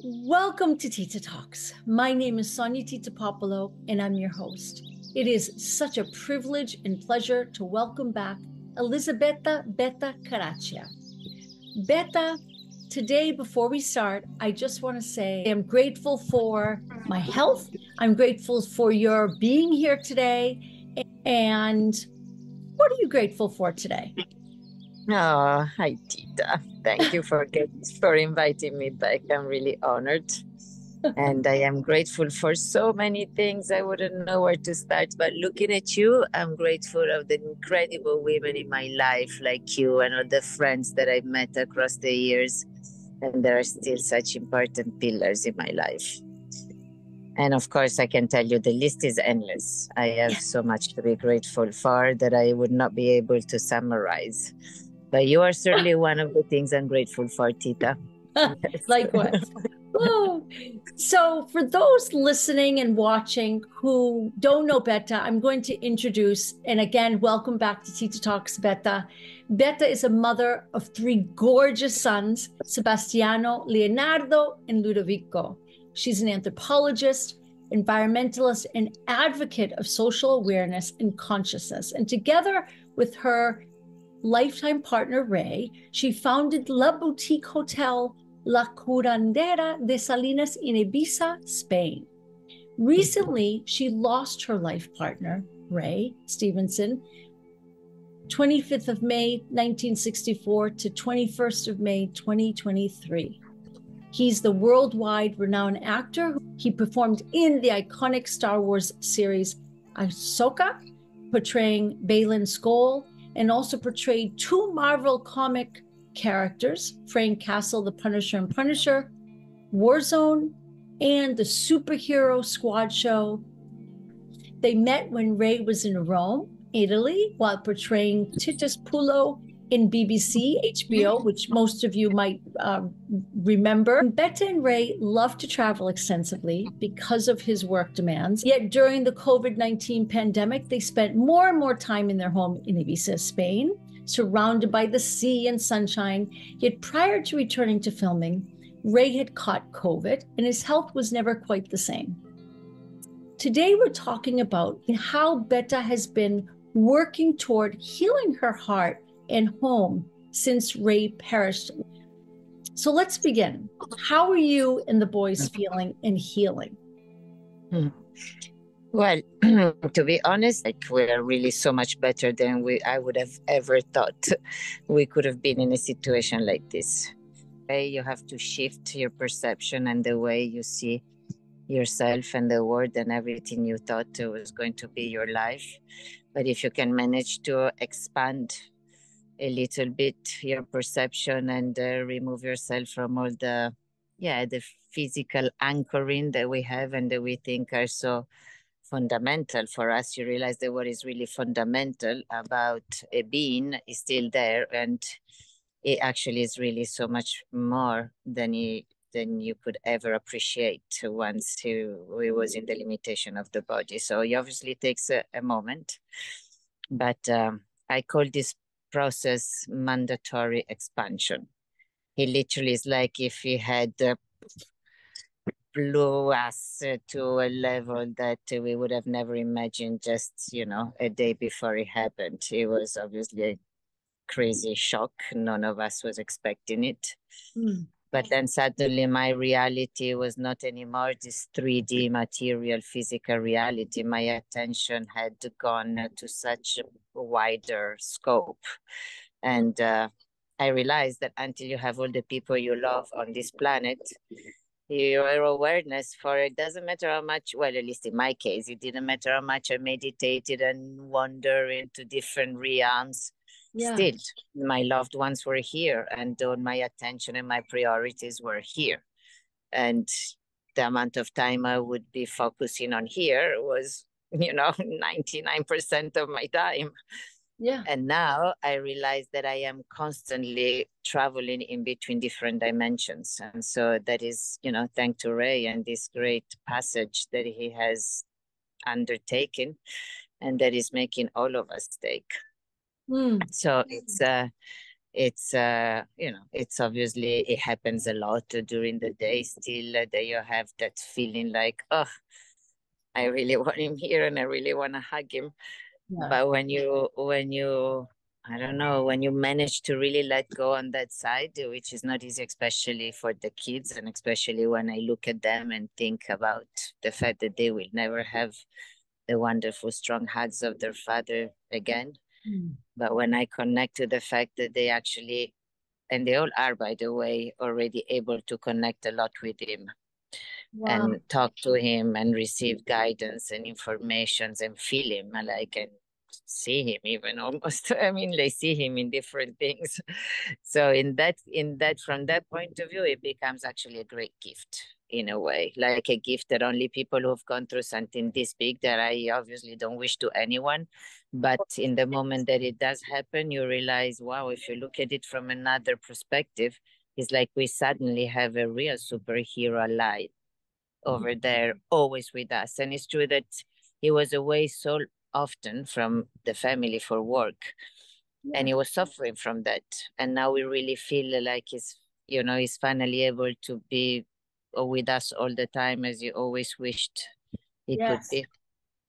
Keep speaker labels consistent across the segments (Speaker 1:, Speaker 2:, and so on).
Speaker 1: Welcome to Tita Talks. My name is Sonia Tita Puopolo, and I'm your host. It is such a privilege and pleasure to welcome back Elisabetta Betta Caraccia. Betta, today, before we start, I just want to say I'm grateful for my health. I'm grateful for your being here today. And what are you grateful for today?
Speaker 2: Oh, hi, Tita. Thank you for inviting me back. I'm really honored. And I am grateful for so many things. I wouldn't know where to start. But looking at you, I'm grateful of the incredible women in my life like you and all the friends that I've met across the years. And there are still such important pillars in my life. And of course, I can tell you the list is endless. I have so much to be grateful for that I would not be able to summarize. But you are certainly one of the things I'm grateful for, Tita.
Speaker 1: Likewise. Oh. So for those listening and watching who don't know Betta, I'm going to introduce, and again, welcome back to Tita Talks, Betta. Betta is a mother of three gorgeous sons, Sebastiano, Leonardo, and Ludovico. She's an anthropologist, environmentalist, and advocate of social awareness and consciousness. And together with her lifetime partner, Ray, she founded La Boutique Hotel La Curandera de Salinas in Ibiza, Spain. Recently, she lost her life partner, Ray Stevenson, 25th of May, 1964 to 21st of May, 2023. He's the worldwide renowned actor. He performed in the iconic Star Wars series Ahsoka, portraying Baylan Skoll, and also portrayed two Marvel comic characters, Frank Castle, the Punisher and Punisher, Warzone, and the Superhero Squad show. They met when Ray was in Rome, Italy, while portraying Titus Pulo in BBC, HBO, which most of you might remember. Betta and Ray love to travel extensively because of his work demands. Yet during the COVID-19 pandemic, they spent more and more time in their home in Ibiza, Spain, surrounded by the sea and sunshine. Yet prior to returning to filming, Ray had caught COVID and his health was never quite the same. Today, we're talking about how Betta has been working toward healing her heart and home since Ray perished. So let's begin. How are you and the boys feeling and healing?
Speaker 2: Well, to be honest, we're really so much better than I would have ever thought we could have been in a situation like this. You have to shift your perception and the way you see yourself and the world and everything you thought was going to be your life. But if you can manage to expand a little bit your perception and remove yourself from all the physical anchoring that we have and that we think are so fundamental for us, you realize that what is really fundamental about a being is still there, and it actually is really so much more than you could ever appreciate once we was in the limitation of the body. So it obviously takes a moment, but I call this process mandatory expansion. He literally is like if he had blew us to a level that we would have never imagined just, a day before it happened. It was obviously a crazy shock. None of us was expecting it. But then suddenly my reality was not anymore this 3D material physical reality. My attention had gone to such a wider scope. And I realized that until you have all the people you love on this planet, your awareness for it doesn't matter how much, well, at least in my case, it didn't matter how much I meditated and wander into different realms. Yeah. Still, my loved ones were here, and all my attention and my priorities were here. And the amount of time I would be focusing on here was, 99% of my time. Yeah. And now I realize that I am constantly traveling in between different dimensions. And so that is, thanks to Ray and this great passage that he has undertaken, and that is making all of us take. So it's it's it's obviously, it happens a lot during the day still, that you have that feeling like, oh, I really want him here and I really want to hug him.
Speaker 1: Yeah.
Speaker 2: But when you I don't know, when you manage to really let go on that side, which is not easy, especially for the kids, and especially when I look at them and think about the fact that they will never have the wonderful strong hugs of their father again. But when I connect to the fact that they actually, and they all are, by the way, already able to connect a lot with him. Wow. And talk to him and receive guidance and informations and feel him, like, and see him even almost. I mean, they see him in different things. So in that, from that point of view, it becomes actually a great gift in a way, like a gift that only people who've gone through something this big, that I obviously don't wish to anyone. But in the moment that it does happen, you realize, wow, if you look at it from another perspective, it's like we suddenly have a real superhero alive over there, always with us. And it's true that he was away so often from the family for work, and he was suffering from that. And now we really feel like he's finally able to be with us all the time, as you always wished he could be.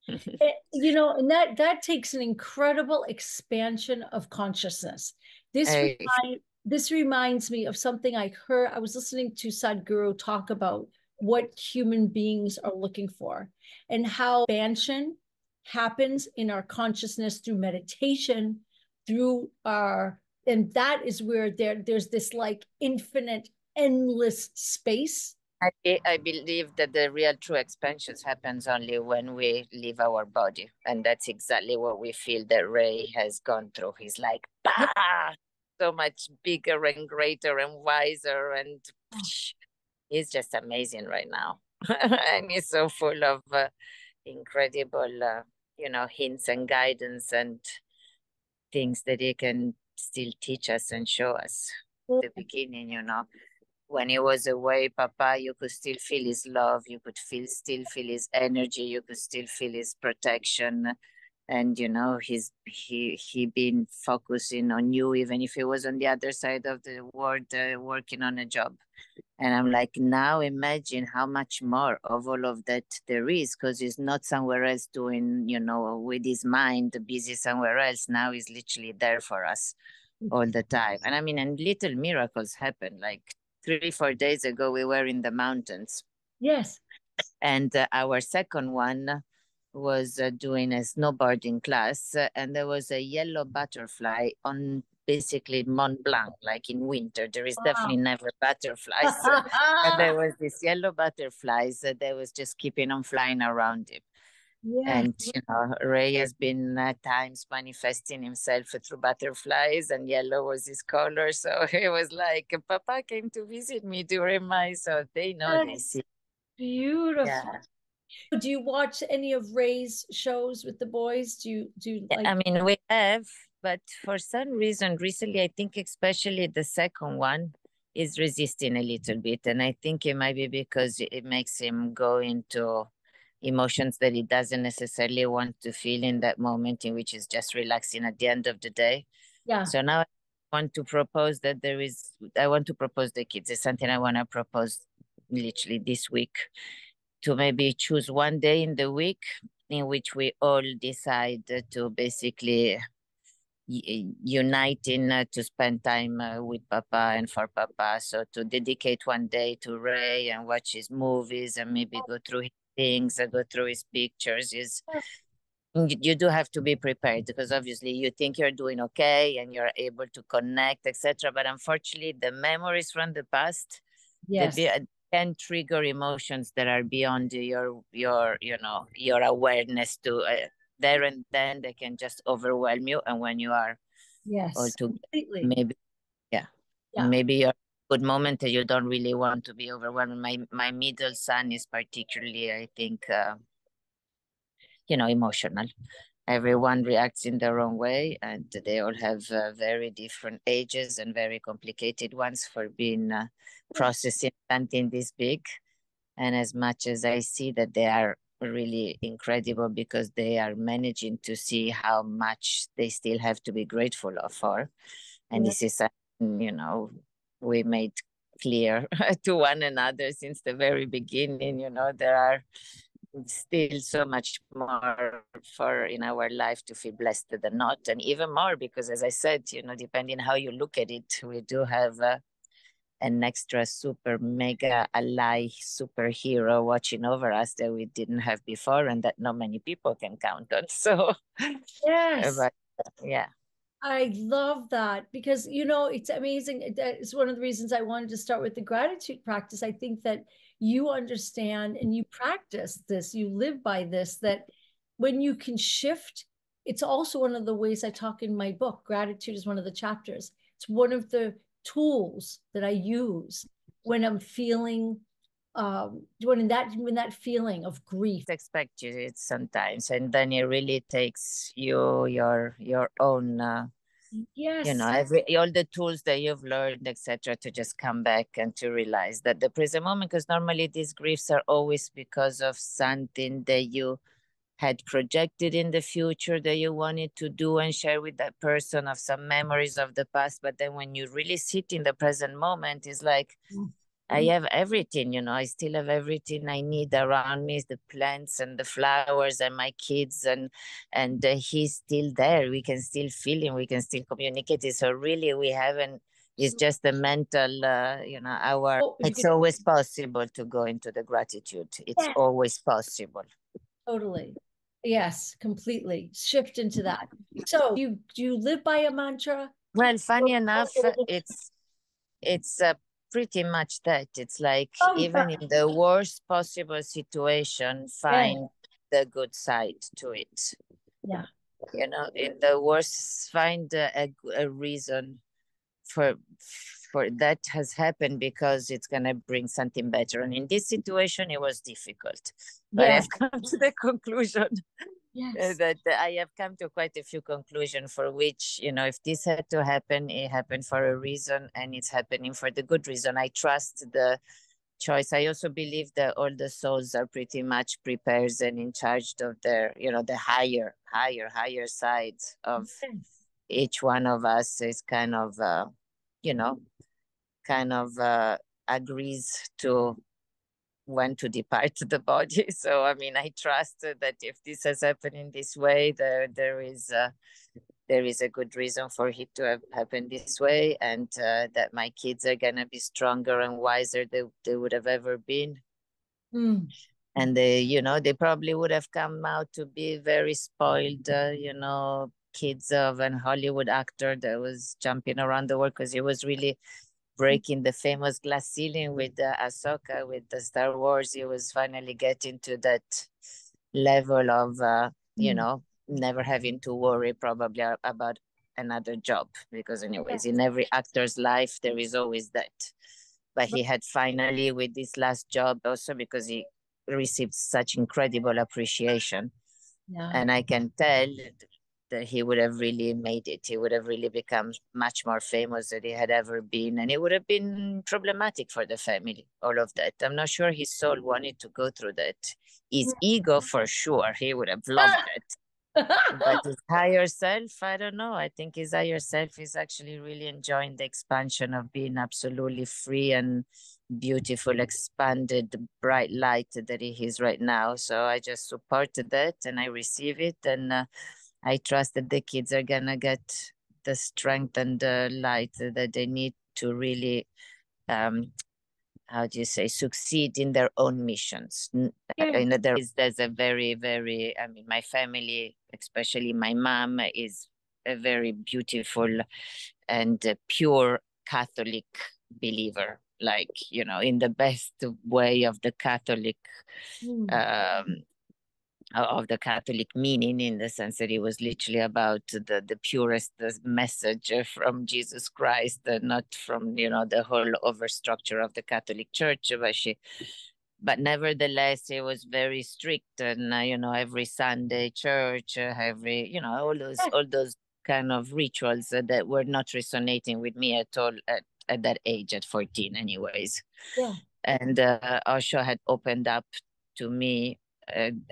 Speaker 1: And that takes an incredible expansion of consciousness. This reminds me of something I heard. I was listening to Sadhguru talk about what human beings are looking for, and how expansion happens in our consciousness through meditation, and that is where there's this like infinite, endless space.
Speaker 2: I believe that the real true expansions happens only when we leave our body. And that's exactly what we feel that Ray has gone through. He's like, bah! So much bigger and greater and wiser, and he's just amazing right now. And he's so full of incredible, hints and guidance and things that he can still teach us and show us. The beginning, when he was away, Papa, you could still feel his love. You could still feel his energy. You could still feel his protection. And, he been focusing on you, even if he was on the other side of the world, working on a job. And I'm like, now imagine how much more of all of that there is, because he's not somewhere else doing, with his mind busy somewhere else. Now he's literally there for us all the time. And I mean, and little miracles happen. Like 3-4 days ago, we were in the mountains.
Speaker 1: Yes.
Speaker 2: And our second one was doing a snowboarding class, and there was a yellow butterfly on basically Mont Blanc, like in winter. There is definitely never butterflies. And there was this yellow butterflies that they was just keeping on flying around him. And, Ray has been at times manifesting himself through butterflies, and yellow was his color. So he was like, Papa came to visit me during so they know they see.
Speaker 1: Beautiful. Yeah. Do you watch any of Ray's shows with the boys? Do you like?
Speaker 2: I mean, we have, but for some reason recently, I think especially the second one is resisting a little bit. And I think it might be because it makes him go into emotions that he doesn't necessarily want to feel in that moment, in which is just relaxing at the end of the day.
Speaker 1: Yeah.
Speaker 2: So now I want to propose that I want to propose the kids. It's something I want to propose literally this week, to maybe choose one day in the week in which we all decide to basically unite to spend time with Papa and for Papa. So to dedicate one day to Ray and watch his movies and maybe go through his things and go through his pictures. You do have to be prepared, because obviously you think you're doing okay and you're able to connect, etc. But unfortunately, the memories from the past, can trigger emotions that are beyond your awareness to there and then. They can just overwhelm you, and when you are
Speaker 1: completely.
Speaker 2: maybe maybe you're a good moment that you don't really want to be overwhelmed. My middle son is particularly, I think, emotional. Everyone reacts in their own way, and they all have very different ages and very complicated ones for being processing something this big. And as much as I see that they are really incredible, because they are managing to see how much they still have to be grateful for. And this is we made clear to one another since the very beginning, there are still so much more for in our life to feel blessed than not, and even more because, as I said, depending how you look at it, we do have an extra super mega ally superhero watching over us that we didn't have before and that not many people can count on. So
Speaker 1: Yes.
Speaker 2: but yeah.
Speaker 1: I love that because, it's amazing. It's one of the reasons I wanted to start with the gratitude practice. I think that you understand and you practice this, you live by this, that when you can shift, it's also one of the ways I talk in my book. Gratitude is one of the chapters. It's one of the tools that I use when I'm feeling when that feeling of grief.
Speaker 2: Expect you it sometimes, and then it really takes your own
Speaker 1: Yes.
Speaker 2: all the tools that you've learned, etc., to just come back and to realize that the present moment, because normally these griefs are always because of something that you had projected in the future that you wanted to do and share with that person, of some memories of the past. But then when you really sit in the present moment, it's like, I have everything, I still have everything I need around me, the plants and the flowers and my kids, and he's still there. We can still feel him. We can still communicate. So really we haven't, it's just the mental, it's always possible to go into the gratitude. It's always possible.
Speaker 1: Totally. Yes, completely. Shift into that. So do you live by a mantra?
Speaker 2: Well, funny enough, it's pretty much that. It's like, even in the worst possible situation, find the good side to it.
Speaker 1: Yeah.
Speaker 2: In the worst, find a reason for that has happened, because it's going to bring something better. And in this situation, it was difficult. But I've come to the conclusion that I have come to quite a few conclusions for which, if this had to happen, it happened for a reason, and it's happening for the good reason. I trust the choice. I also believe that all the souls are pretty much prepared and in charge of their, the higher sides of each one of us is kind of, agrees to when to depart the body. So, I trust that if this has happened in this way, there is a good reason for it to have happened this way, and that my kids are going to be stronger and wiser than they would have ever been. And they probably would have come out to be very spoiled, kids of an Hollywood actor that was jumping around the world, because he was really breaking the famous glass ceiling with Ahsoka, with the Star Wars. He was finally getting to that level of, never having to worry probably about another job, because anyways, in every actor's life, there is always that. But he had finally, with this last job, also because he received such incredible appreciation. And I can tell that he would have really made it. He would have really become much more famous than he had ever been. And it would have been problematic for the family, all of that. I'm not sure his soul wanted to go through that. His ego, for sure, he would have loved it. But his higher self, I don't know. I think his higher self is actually really enjoying the expansion of being absolutely free and beautiful, expanded, bright light that he is right now. So I just supported that and I receive it. And I trust that the kids are going to get the strength and the light that they need to really, succeed in their own missions. There's a very, very, my family, especially my mom, is a very beautiful and pure Catholic believer, like, in the best way of the Catholic, of the Catholic meaning, in the sense that it was literally about the purest message from Jesus Christ, not from, the whole overstructure of the Catholic Church. But nevertheless, it was very strict, and every Sunday church, all those kind of rituals that were not resonating with me at all at that age, at 14, anyways. And Osho had opened up to me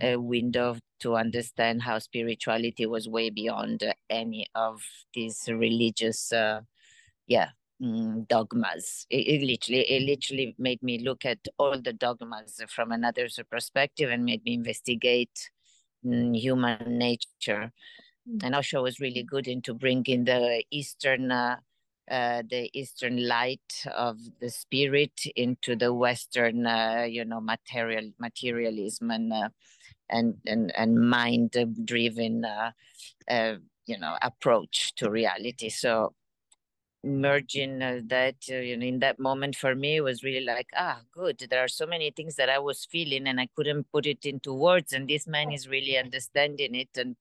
Speaker 2: a window to understand how spirituality was way beyond any of these religious dogmas. It literally made me look at all the dogmas from another perspective and made me investigate human nature. And Osho was really good into bringing the Eastern light of the spirit into the Western, materialism and mind-driven, approach to reality. So merging that in that moment for me was really like, good, there are so many things that I was feeling and I couldn't put it into words, and this man is really understanding it and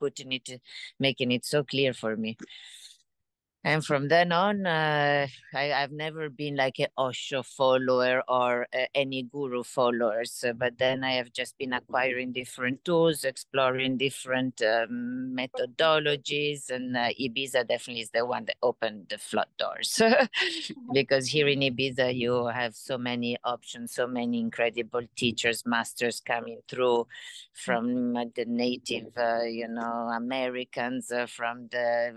Speaker 2: making it so clear for me. And from then on, I've never been like an Osho follower or any guru followers. But then I have just been acquiring different tools, exploring different methodologies. And Ibiza definitely is the one that opened the flood doors. Because here in Ibiza, you have so many options, so many incredible teachers, masters coming through from the native, Americans, from the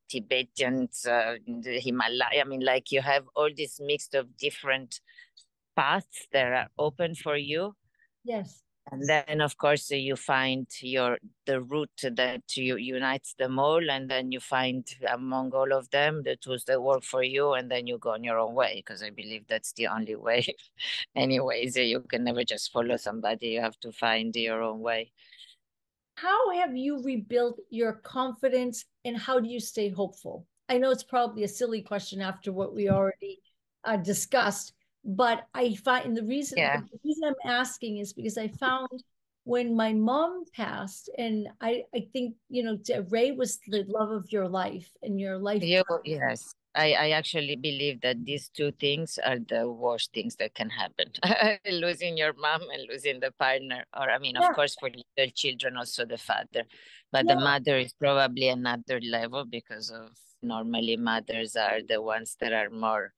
Speaker 2: Tibetan, the Himalaya. I mean, like, you have all this mix of different paths that are open for you.
Speaker 1: Yes.
Speaker 2: And then, of course, you find the route that unites them all, and then you find among all of them the tools that work for you, and then you go on your own way, because I believe that's the only way. Anyways, you can never just follow somebody. You have to find your own way.
Speaker 1: How have you rebuilt your confidence, and how do you stay hopeful? I know it's probably a silly question after what we already discussed, but I find the reason I'm asking is because I found when my mom passed, and I think, Ray was the love of your life and your life.
Speaker 2: Yes. I actually believe that these two things are the worst things that can happen. Losing your mom and losing the partner. Or, I mean, of course, for little children, also the father. But the mother is probably another level, because of normally mothers are the ones that are more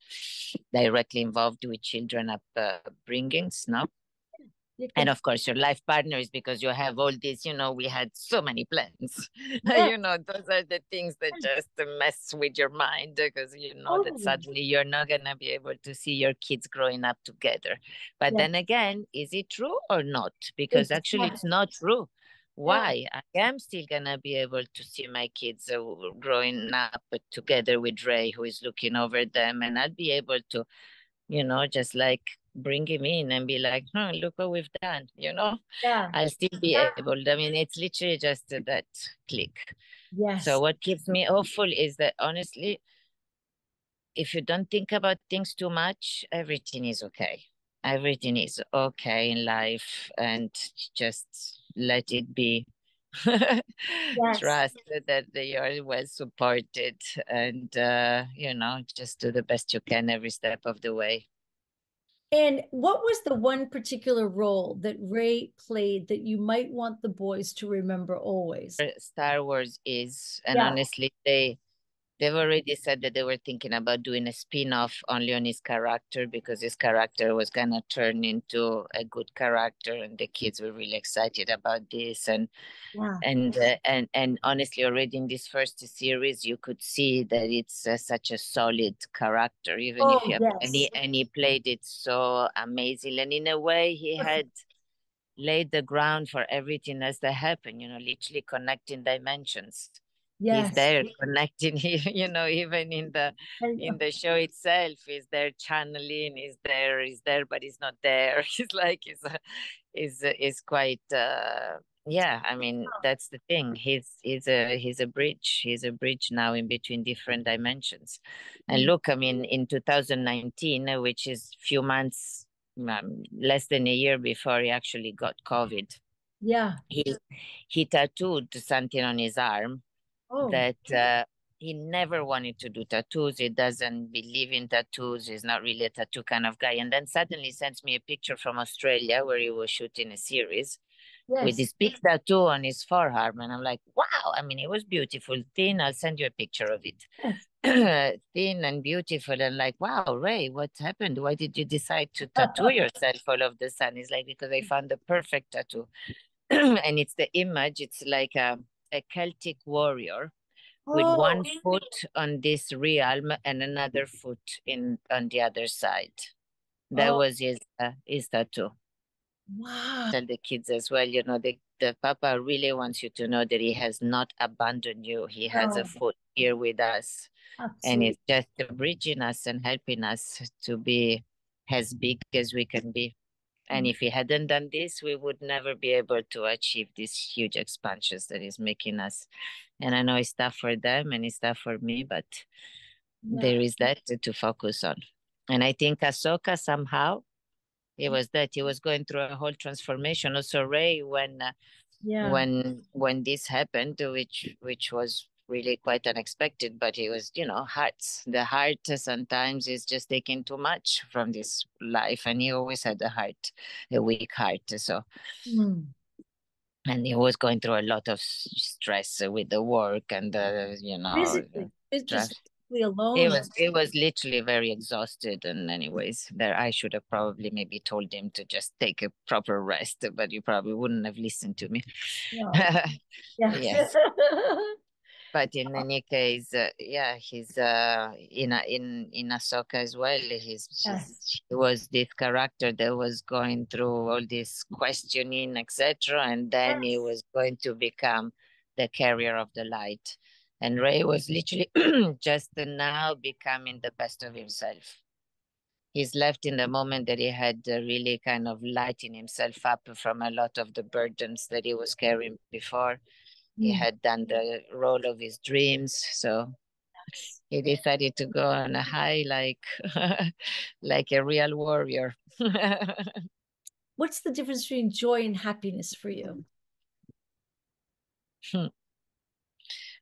Speaker 2: directly involved with children upbringings, no? And of course, your life partner is because you have all these, we had so many plans. Those are the things that just mess with your mind, because that suddenly you're not going to be able to see your kids growing up together. But then again, is it true or not? Because actually it's not true. Why? I am still going to be able to see my kids growing up together with Ray, who is looking over them, and I'll be able to, just like bring him in and be like, look what we've done, I'll still be able. I mean, it's literally just that click.
Speaker 1: Yes.
Speaker 2: So what keeps me hopeful is that, honestly, if you don't think about things too much, everything is okay. Everything is okay in life, and just let it be. Trust that they are well supported, and just do the best you can every step of the way.
Speaker 1: And what was the one particular role that Ray played that you might want the boys to remember always?
Speaker 2: Star Wars is, and honestly, they've already said that they were thinking about doing a spin-off only on his character, because his character was gonna turn into a good character, and the kids were really excited about this. And honestly, already in this first series, you could see that it's such a solid character, even if you have and he played it so amazing. And in a way, he had laid the ground for everything else that happened, literally connecting dimensions. He's there connecting, even in the show itself, he's there channeling, he's there, but he's not there. He's like, is quite, I mean, that's the thing. He's a bridge. He's a bridge now in between different dimensions. And look, I mean, in 2019, which is few months, less than a year before he actually got COVID. He tattooed something on his arm that he never wanted to do tattoos. He doesn't believe in tattoos. He's not really a tattoo kind of guy. And then suddenly sends me a picture from Australia where he was shooting a series with this big tattoo on his forearm. And I'm like, wow. I mean, it was beautiful. Thin, I'll send you a picture of it. Thin and beautiful, and like, wow, Ray, what happened? Why did you decide to tattoo yourself all of the sun? It's like, because I found the perfect tattoo. And it's the image, it's like a Celtic warrior with one
Speaker 1: Oh,
Speaker 2: foot on this realm and another foot on the other side. That
Speaker 1: oh,
Speaker 2: was his tattoo.
Speaker 1: wow.
Speaker 2: Tell the kids as well, you know, the Papa really wants you to know that he has not abandoned you. He has a
Speaker 1: No,
Speaker 2: foot here with us, and
Speaker 1: absolutely.
Speaker 2: it's just bridging us and helping us to be as big as we can be. And if he hadn't done this, we would never be able to achieve these huge expansions that he's making us. And I know it's tough for them and it's tough for me, but
Speaker 1: Yeah.
Speaker 2: there is that to focus on. And I think Ahsoka somehow, it was that he was going through a whole transformation. Also, Ray,
Speaker 1: Yeah.
Speaker 2: when this happened, which was really quite unexpected, but it was, you know, hearts. The heart sometimes is just taking too much from this life, and he always had a weak heart. So,
Speaker 1: Mm.
Speaker 2: and he was going through a lot of stress with the work and the, you know,
Speaker 1: Physically, it's
Speaker 2: stress.
Speaker 1: just physically alone.
Speaker 2: It was literally very exhausted. And anyways, there I should have probably maybe told him to just take a proper rest, but you probably wouldn't have listened to me.
Speaker 1: No. Yeah.
Speaker 2: Yes. But in any case, yeah, he's in Ahsoka as well.
Speaker 1: Yes.
Speaker 2: He was this character that was going through all this questioning, etc., and then he
Speaker 1: Yes.
Speaker 2: was going to become the carrier of the light. And Ray was literally just now becoming the best of himself. He's left in the moment that he had really kind of lighting himself up from a lot of the burdens that he was carrying before. He
Speaker 1: Mm.
Speaker 2: had done the role of his dreams, so
Speaker 1: Yes.
Speaker 2: he decided to go on a high like like a real warrior.
Speaker 1: What's the difference between joy and happiness for you?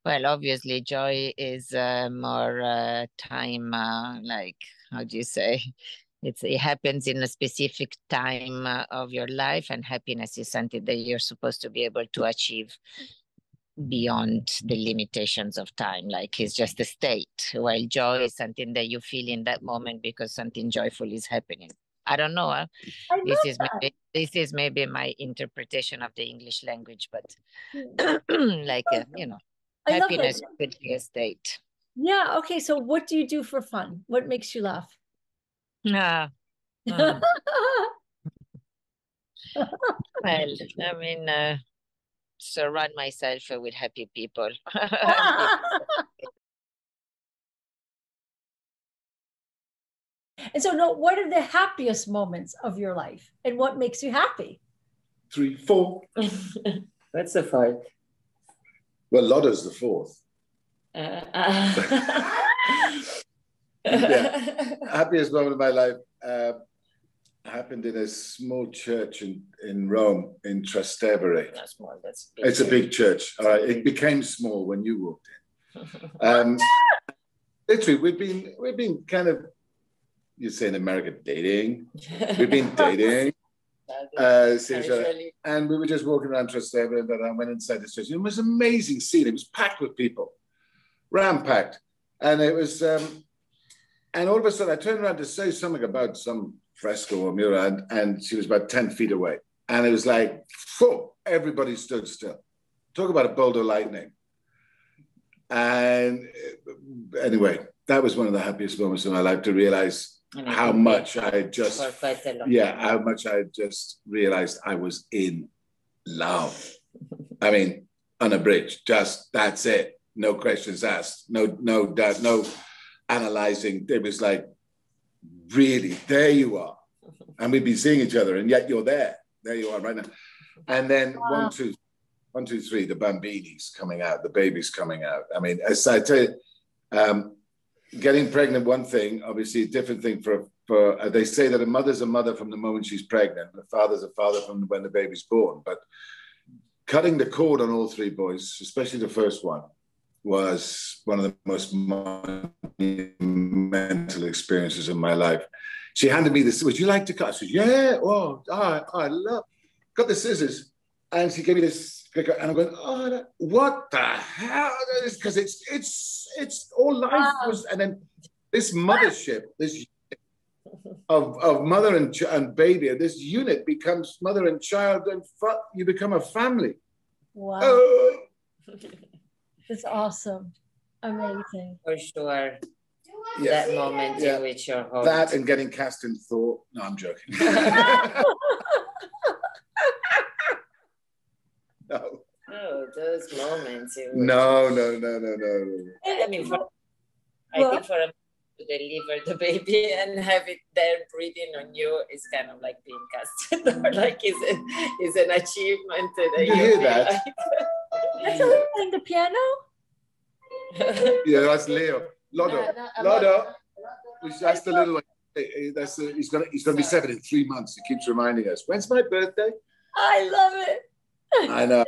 Speaker 2: Well, obviously, joy is more time, like, how do you say? It happens in a specific time of your life, and happiness is something that you're supposed to be able to achieve beyond the limitations of time. Like, it's just a state, while joy is something that you feel in that moment because something joyful is happening. I don't know.
Speaker 1: I love that.
Speaker 2: This is maybe my interpretation of the English language, but
Speaker 1: Mm.
Speaker 2: like
Speaker 1: I love that.
Speaker 2: happiness could be a state.
Speaker 1: Yeah. Okay. So, what do you do for fun? What makes you laugh?
Speaker 2: Ah, mm. Well, I mean, surround myself with happy people.
Speaker 1: And so, no, what are the happiest moments of your life and what makes you happy?
Speaker 3: 3, 4.
Speaker 2: What's the fourth?
Speaker 3: Well, Lodder's the fourth. Yeah. Happiest moment of my life happened in a small church in Rome, in Trastevere.
Speaker 2: Not small, that's big.
Speaker 3: It's a big church. All right. It became small when you walked in. Literally, we've been kind of, you say in America, dating. We've been dating. And we were just walking around Trastevere, and I went inside the church. It was an amazing scene. It was packed with people, ram-packed. And it was, and all of a sudden I turned around to say something about some fresco or mural, and she was about 10 feet away. And it was like, whoa, everybody stood still. Talk about a bolt of lightning. And anyway, that was one of the happiest moments of my life, to realize how much I just, how much I just realized I was in love. I mean, unabridged, just that's it. No questions asked, no doubt, no analyzing. It was like, really, there you are. And we've been seeing each other, and yet you're there. There you are right now. And then
Speaker 1: Wow.
Speaker 3: 1, 2, 3, the bambini's coming out, the baby's coming out. I mean, as I tell you, getting pregnant, one thing, obviously a different thing for they say that a mother's a mother from the moment she's pregnant, and a father's a father from when the baby's born. But cutting the cord on all 3 boys, especially the first one, was one of the most monumental experiences of my life. She handed me this, would you like to cut? I said, yeah, I love, got the scissors. And she gave me this, and I'm going, oh, what the hell? Because it's all life was, and then this mothership, this of mother and baby, this unit becomes mother and child, and you become a family.
Speaker 1: Wow.
Speaker 3: Oh.
Speaker 1: That's awesome. Amazing.
Speaker 2: For sure. Yeah. That moment in which you're home.
Speaker 3: That and getting cast in Thor. No, I'm joking. No.
Speaker 2: Oh, those moments.
Speaker 3: No.
Speaker 2: I mean, I think for a man to deliver the baby and have it there breathing on you is kind of like being casted, or like is an achievement.
Speaker 3: Did you hear that?
Speaker 1: Like... That's Leo playing the piano?
Speaker 3: Yeah, that's Leo. Lodo. That's the little one. He's gonna be 7 in 3 months. He keeps reminding us. When's my birthday?
Speaker 1: I love it.
Speaker 3: I know.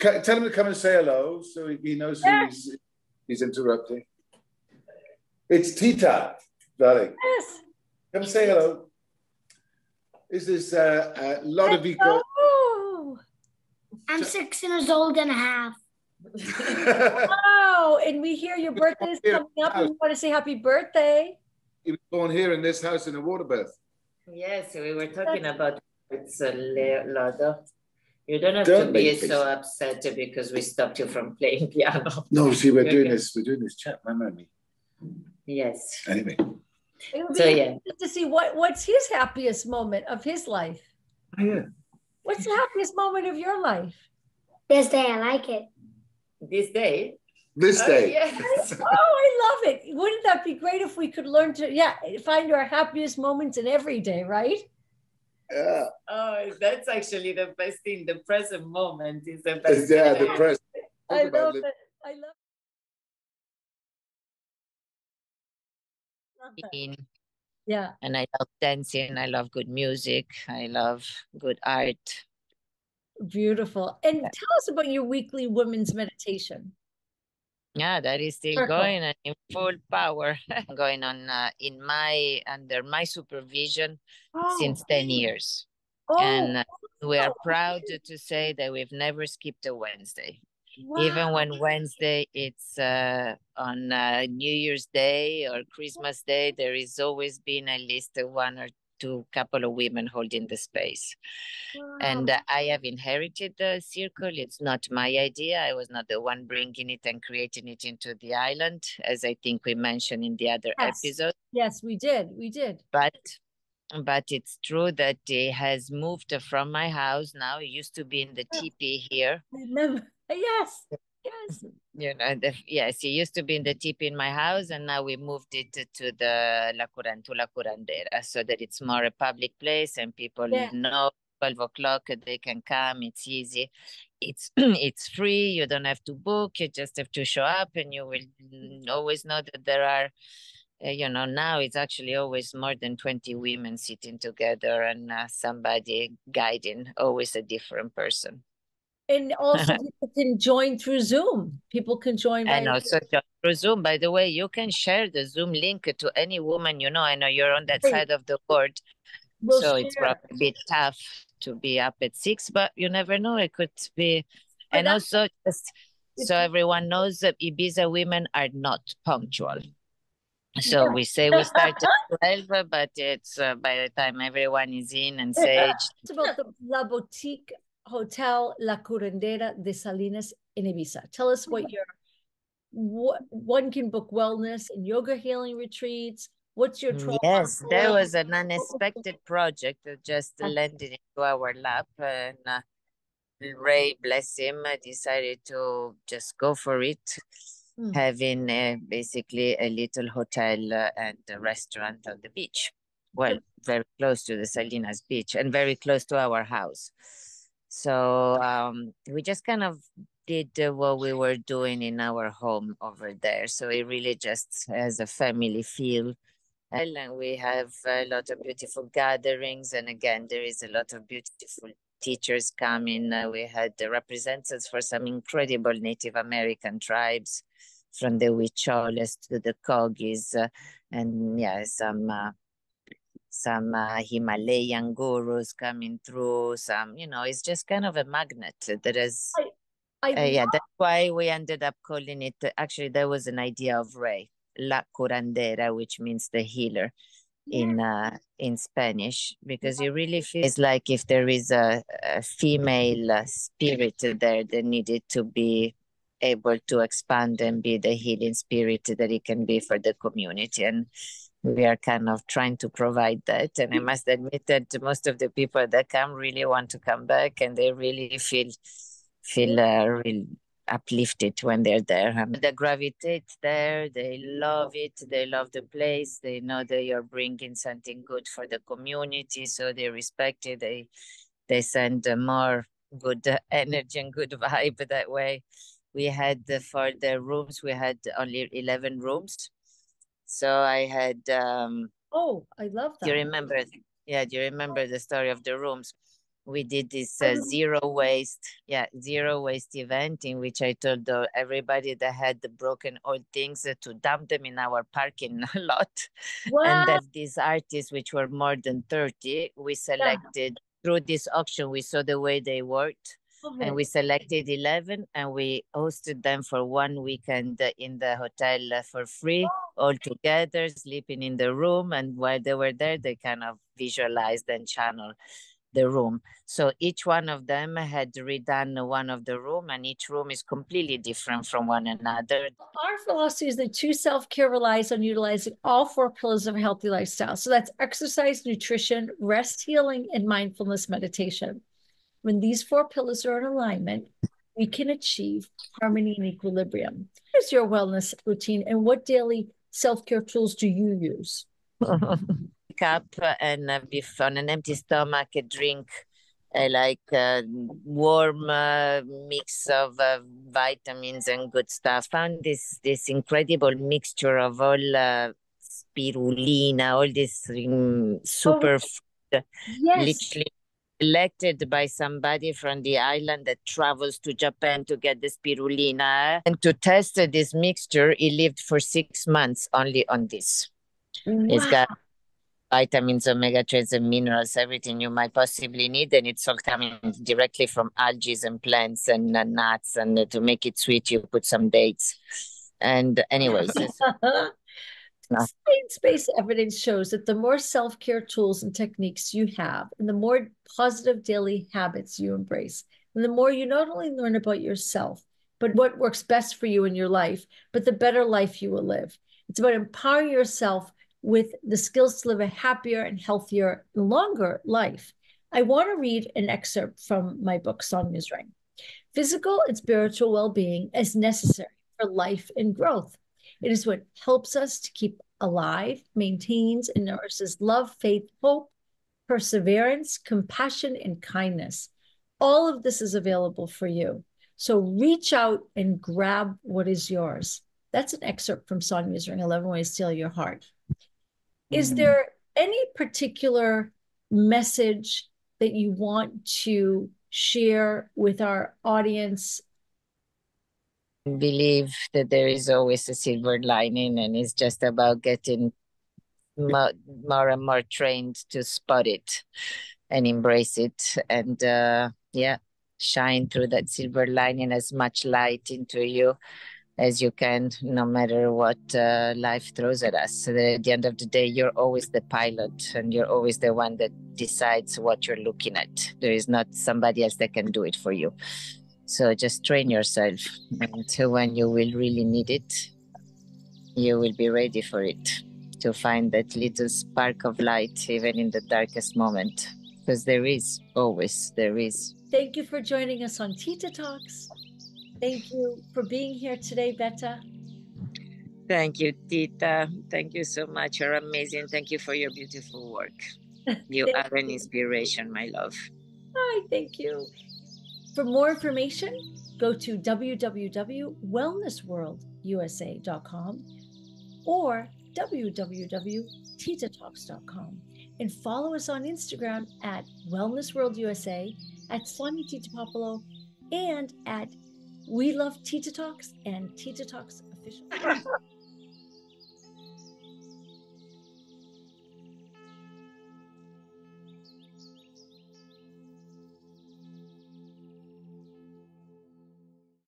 Speaker 3: Tell him to come and say hello, so he knows who he's interrupting. It's Tita, darling.
Speaker 1: Yes.
Speaker 3: Come say hello. Is this Lodovico?
Speaker 4: Oh. I'm 6 years old and a half.
Speaker 1: Wow, and we hear your birthday is coming up and we want to say happy birthday.
Speaker 3: He was born here in this house in a water bath.
Speaker 2: Yes, we were talking about it's Lodo. You don't have to be so upset because we stopped you from playing piano.
Speaker 3: No, see, we're doing this chat, remember me?
Speaker 2: Yes.
Speaker 3: Anyway.
Speaker 1: It would be interesting to see what's his happiest moment of his life.
Speaker 3: Oh, yeah.
Speaker 1: What's the happiest moment of your life?
Speaker 4: This day, I like it.
Speaker 2: This day?
Speaker 3: This day.
Speaker 2: Yes.
Speaker 1: Oh, I love it. Wouldn't that be great if we could learn to, find our happiest moments in every day, right?
Speaker 3: Yeah.
Speaker 2: Oh, that's actually the best thing. The present moment is the best.
Speaker 3: Yeah, the present.
Speaker 1: I love it. I love it. Yeah.
Speaker 2: And I love dancing. I love good music. I love good art.
Speaker 1: Beautiful. And tell us about your weekly women's meditation.
Speaker 2: Yeah, that is still going and in full power. Going on under my supervision since 10 years. And we are proud to say that we've never skipped a Wednesday. Wow. Even when Wednesday it's on New Year's Day or Christmas Day, there is always been at least one or two couple of women holding the space. Wow. And I have inherited the circle. It's not my idea. I was not the one bringing it and creating it into the island, as I think we mentioned in the other episode.
Speaker 1: Yes, we did.
Speaker 2: But it's true that it has moved from my house now. It used to be in the teepee here.
Speaker 1: I remember. Yes.
Speaker 2: You know, it used to be in the teepee in my house, and now we moved it to the La Curandera, so that it's more a public place and people know 12 o'clock they can come. It's easy. It's free. You don't have to book. You just have to show up, and you will always know that there are. Now it's actually always more than 20 women sitting together and somebody guiding, always a different person.
Speaker 1: And also people can join through Zoom. People can join.
Speaker 2: And also through Zoom. By the way, you can share the Zoom link to any woman you know. I know you're on that side of the board. So it's probably a bit tough to be up at 6, but you never know. It could be. And also, just so everyone knows that Ibiza women are not punctual. So we say we start at 12, but it's by the time everyone is in and saged.
Speaker 1: It's about the La Boutique Hotel La Curandera de Salinas in Ibiza. Tell us what one can book wellness and yoga healing retreats. What's your trauma?
Speaker 2: Yes, there was an unexpected project that just landed into our lap, and Ray, bless him, decided to just go for it. Having basically a little hotel and a restaurant on the beach. Well, very close to the Salinas beach and very close to our house. So we just kind of did what we were doing in our home over there. So it really just has a family feel. And we have a lot of beautiful gatherings. And again, there is a lot of beautiful teachers coming. We had the representatives for some incredible Native American tribes, from the Huicholes to the Kogis, and some Himalayan gurus coming through. Some, it's just kind of a magnet that is. That's why we ended up calling it. Actually, there was an idea of Ray, La Curandera, which means the healer in Spanish, because you really feel it's like if there is a female spirit there that needed to be able to expand and be the healing spirit that it can be for the community. And we are kind of trying to provide that. And I must admit that most of the people that come really want to come back, and they really feel really uplifted when they're there. They gravitate there, they love it, they love the place, they know that you're bringing something good for the community, so they respect it, they send more good energy and good vibe that way. We had, for the rooms, we had only 11 rooms. So I had...
Speaker 1: oh, I love that.
Speaker 2: Do you remember? Yeah, do you remember the story of the rooms? We did this zero waste event in which I told everybody that had the broken old things to dump them in our parking lot. Wow. And that these artists, which were more than 30, we selected through this auction. We saw the way they worked. Okay. And we selected 11, and we hosted them for 1 weekend in the hotel for free, all together, sleeping in the room. And while they were there, they kind of visualized and channeled the room. So each one of them had redone one of the room, and each room is completely different from one another.
Speaker 1: Our philosophy is that true self-care relies on utilizing all 4 pillars of a healthy lifestyle. So that's exercise, nutrition, rest, healing, and mindfulness meditation. When these 4 pillars are in alignment, we can achieve harmony and equilibrium. Here's your wellness routine, and what daily self-care tools do you use?
Speaker 2: Wake up and on an empty stomach, drink like warm mix of vitamins and good stuff. Found this incredible mixture of all spirulina, all this super food, literally selected by somebody from the island that travels to Japan to get the spirulina. And to test this mixture, he lived for 6 months only on this. Wow. It's got vitamins, omega-3s, and minerals, everything you might possibly need. And it's all coming directly from algae and plants and nuts. And to make it sweet, you put some dates. And anyways...
Speaker 1: Science-based evidence shows that the more self-care tools and techniques you have, and the more positive daily habits you embrace, and the more you not only learn about yourself, but what works best for you in your life, but the better life you will live. It's about empowering yourself with the skills to live a happier and healthier, longer life. I want to read an excerpt from my book, Sonia's Ring. Physical and spiritual well-being is necessary for life and growth. It is what helps us to keep alive, maintains and nourishes love, faith, hope, perseverance, compassion, and kindness. All of this is available for you. So reach out and grab what is yours. That's an excerpt from Sonia's Ring, 11 Ways to Steal Your Heart. Is there any particular message that you want to share with our audience?
Speaker 2: Believe that there is always a silver lining, and it's just about getting more and more trained to spot it and embrace it, and shine through that silver lining as much light into you as you can, no matter what life throws at us. So that at the end of the day, you're always the pilot, and you're always the one that decides what you're looking at. There is not somebody else that can do it for you. So just train yourself until when you will really need it, you will be ready for it, to find that little spark of light, even in the darkest moment, because there is, always there is.
Speaker 1: Thank you for joining us on Tita Talks. Thank you for being here today, Betta.
Speaker 2: Thank you, Tita. Thank you so much. You're amazing. Thank you for your beautiful work. You are an inspiration, my love.
Speaker 1: Hi, thank you. For more information, go to www.wellnessworldusa.com or www.titatalks.com, and follow us on Instagram at wellnessworldusa, at Sonia Tita Puopolo, and at We Love Tita Talks and Tita Talks Official.